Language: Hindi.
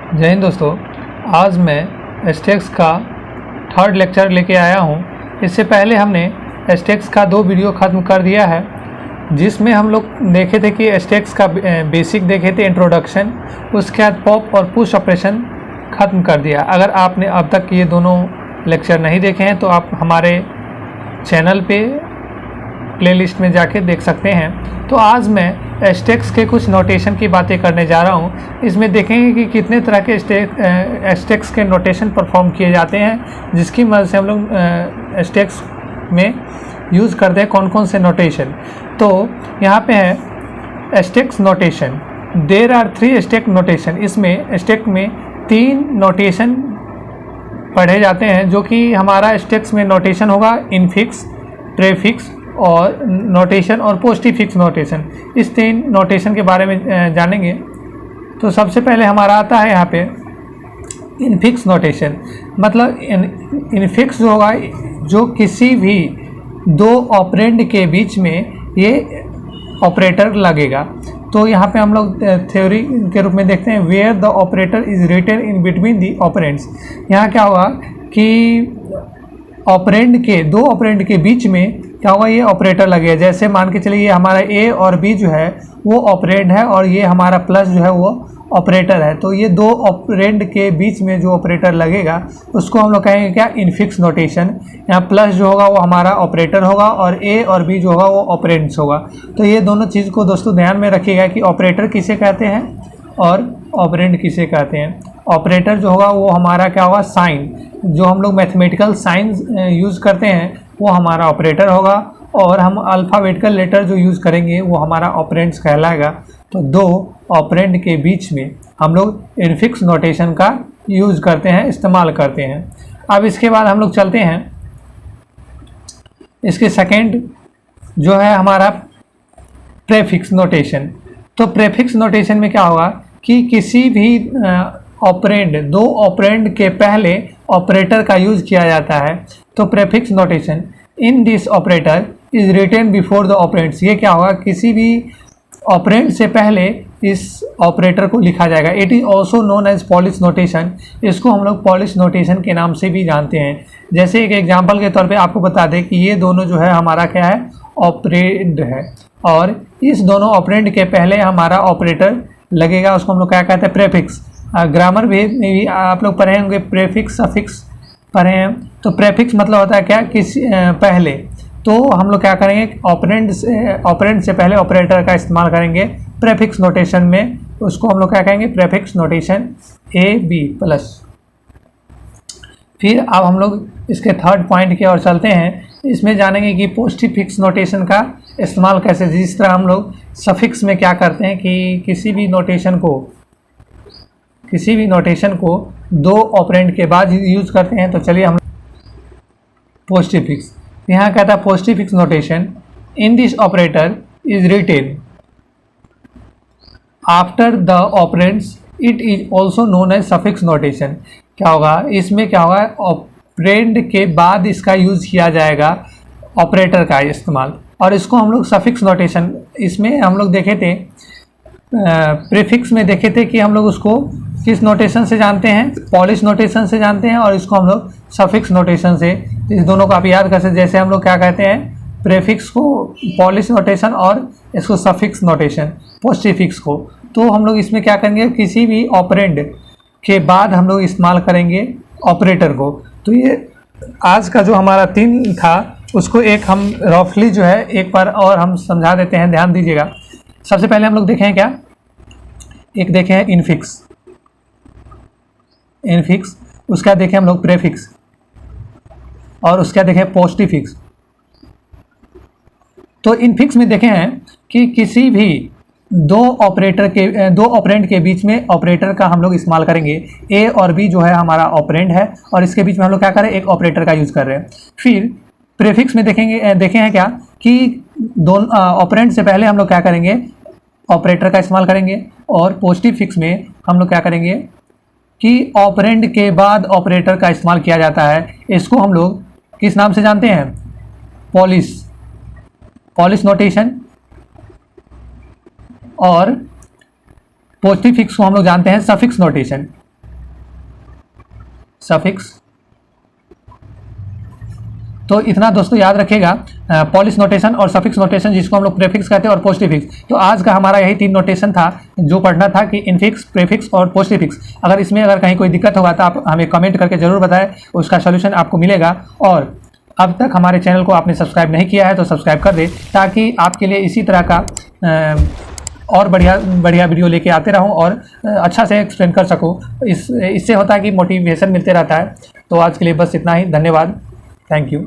जय हिंद दोस्तों। आज मैं एस्टेक्स का थर्ड लेक्चर लेके आया हूँ। इससे पहले हमने एस्टेक्स का 2 वीडियो ख़त्म कर दिया है, जिसमें हम लोग देखे थे कि एस्टेक्स का बेसिक देखे थे, इंट्रोडक्शन, उसके बाद पॉप और पुश ऑपरेशन ख़त्म कर दिया। अगर आपने अब तक ये दोनों लेक्चर नहीं देखे हैं तो आप हमारे चैनल पे प्लेलिस्ट में जाके देख सकते हैं। तो आज मैं एस्टेक्स के कुछ नोटेशन की बातें करने जा रहा हूँ। इसमें देखेंगे कि कितने तरह के एस्टेक्स के नोटेशन परफॉर्म किए जाते हैं, जिसकी मदद से हम लोग एस्टेक्स में यूज़ करते हैं कौन कौन से नोटेशन। तो यहाँ पे है stack's notation. There are 3 stack notation. इसमें एस्टेक में 3 नोटेशन पढ़े जाते हैं, जो कि हमारा एस्टेक्स में नोटेशन होगा इनफिक्स, प्रेफिक्स और नोटेशन और पोस्टफिक्स नोटेशन। इस 3 नोटेशन के बारे में जानेंगे। तो सबसे पहले हमारा आता है यहाँ पे इनफिक्स नोटेशन। मतलब इनफिक्स जो होगा, जो किसी भी 2 ऑपरेंड के बीच में ये ऑपरेटर लगेगा। तो यहाँ पे हम लोग थ्योरी के रूप में देखते हैं, where the operator is written in between the operands. यहाँ क्या होगा कि ऑपरेंड के 2 ऑपरेंड के बीच में क्या होगा, ये ऑपरेटर लगेगा। जैसे मान के चलिए ये हमारा ए और बी जो है वो ऑपरेंड है और ये हमारा प्लस जो है वो ऑपरेटर है। तो ये 2 ऑपरेंड के बीच में जो ऑपरेटर लगेगा उसको हम लोग कहेंगे क्या, इनफिक्स नोटेशन। यहाँ प्लस जो होगा वो हमारा ऑपरेटर होगा और ए और बी जो होगा वो ऑपरेंड्स होगा। तो ये दोनों चीज़ को दोस्तों ध्यान में रखिएगा कि ऑपरेटर किसे कहते हैं और ऑपरेंड किसे कहते हैं। ऑपरेटर जो होगा वो हमारा क्या होगा, साइन, जो हम लोग मैथमेटिकल साइंस यूज़ करते हैं वो हमारा ऑपरेटर होगा, और हम अल्फ़ाबेटिकल लेटर जो यूज़ करेंगे वो हमारा ऑपरेंड्स कहलाएगा। तो 2 ऑपरेंड के बीच में हम लोग इनफिक्स नोटेशन का यूज़ करते हैं, इस्तेमाल करते हैं। अब इसके बाद हम लोग चलते हैं, इसके सेकेंड जो है हमारा प्रेफिक्स नोटेशन। तो प्रेफिक्स नोटेशन में क्या होगा कि किसी भी ऑपरेंड 2 ऑपरेंड के पहले ऑपरेटर का यूज़ किया जाता है। तो prefix notation, in this operator is written before the operands. ये क्या होगा, किसी भी ऑपरेंड से पहले इस ऑपरेटर को लिखा जाएगा। It is also known as Polish notation. इसको हम लोग पॉलिश नोटेशन के नाम से भी जानते हैं। जैसे एक एग्जांपल के तौर पे आपको बता दें कि ये दोनों जो है हमारा क्या है, ऑपरेंड है, और इस दोनों ऑपरेंड के पहले हमारा ऑपरेटर लगेगा। उसको हम लोग क्या कहते हैं, प्रेफिक्स। ग्रामर में भी आप लोग पढ़े होंगे, प्रेफिक्स सफिक्स पढ़े हैं। तो प्रेफिक्स मतलब होता है क्या, किसी पहले। तो हम लोग क्या करेंगे, ऑपरेंड से पहले ऑपरेटर का इस्तेमाल करेंगे प्रेफिक्स नोटेशन में। उसको हम लोग क्या कहेंगे, prefix notation A B plus. फिर अब हम लोग इसके थर्ड पॉइंट की ओर चलते हैं। इसमें जानेंगे कि पोस्टफिक्स नोटेशन का इस्तेमाल कैसे। जिस तरह हम लोग सफिक्स में क्या करते हैं कि किसी भी नोटेशन को 2 ऑपरेंड के बाद यूज करते हैं। तो चलिए हम पोस्टफिक्स, यहाँ कहता है postfix notation, in this operator is written after the operands, it is also known as suffix notation. क्या होगा, इसमें क्या होगा, ऑपरेंड के बाद इसका यूज किया जाएगा, ऑपरेटर का इस्तेमाल, और इसको हम लोग सफिक्स नोटेशन, इसमें हम लोग देखे थे प्रीफिक्स में देखे थे कि हम लोग उसको किस नोटेशन से जानते हैं, पॉलिश नोटेशन से जानते हैं, और इसको हम लोग सफिक्स नोटेशन से। इस दोनों को आप याद कर सकते। जैसे हम लोग क्या कहते हैं, प्रीफिक्स को पॉलिश नोटेशन और इसको सफिक्स नोटेशन, पोस्टफिक्स को। तो हम लोग इसमें क्या करेंगे, किसी भी ऑपरेंड के बाद हम लोग इस्तेमाल करेंगे ऑपरेटर को। तो ये आज का जो हमारा 3 था उसको एक हम रफली जो है एक बार और हम समझा देते हैं, ध्यान दीजिएगा। सबसे पहले हम लोग देखें क्या, एक देखें है इनफिक्स, उसका देखें हम लोग प्रेफिक्स, और उसका देखें पोस्टफिक्स। तो इनफिक्स में देखे हैं कि किसी भी 2 ऑपरेंड के बीच में ऑपरेटर का हम लोग इस्तेमाल करेंगे। ए और बी जो है हमारा ऑपरेंड है, और इसके बीच में हम लोग क्या करें, एक ऑपरेटर का यूज कर रहे हैं। फिर प्रेफिक्स में देखे हैं क्या कि दोनों ऑपरेंड से पहले हम लोग क्या करेंगे, ऑपरेटर का इस्तेमाल करेंगे। और पोस्टफिक्स में हम लोग क्या करेंगे कि ऑपरेंड के बाद ऑपरेटर का इस्तेमाल किया जाता है। इसको हम लोग किस नाम से जानते हैं, पॉलिश नोटेशन। और पोस्टफिक्स को हम लोग जानते हैं सफिक्स नोटेशन। सफिक्स। तो इतना दोस्तों याद रखिएगा, पॉलिश नोटेशन और सफिक्स नोटेशन जिसको हम लोग प्रीफिक्स कहते हैं और पोस्टफिक्स। तो आज का हमारा यही 3 नोटेशन था जो पढ़ना था कि इनफिक्स, प्रीफिक्स और पोस्टफिक्स। अगर इसमें कहीं कोई दिक्कत होगा तो आप हमें कमेंट करके ज़रूर बताएं, उसका सोल्यूशन आपको मिलेगा। और अब तक हमारे चैनल को आपने सब्सक्राइब नहीं किया है तो सब्सक्राइब कर दें, ताकि आपके लिए इसी तरह का और बढ़िया वीडियो लेके आते रहूं और अच्छा से एक्सप्लेन कर सकूं। इससे होता है कि मोटिवेशन मिलते रहता है। तो आज के लिए बस इतना ही। धन्यवाद। Thank you.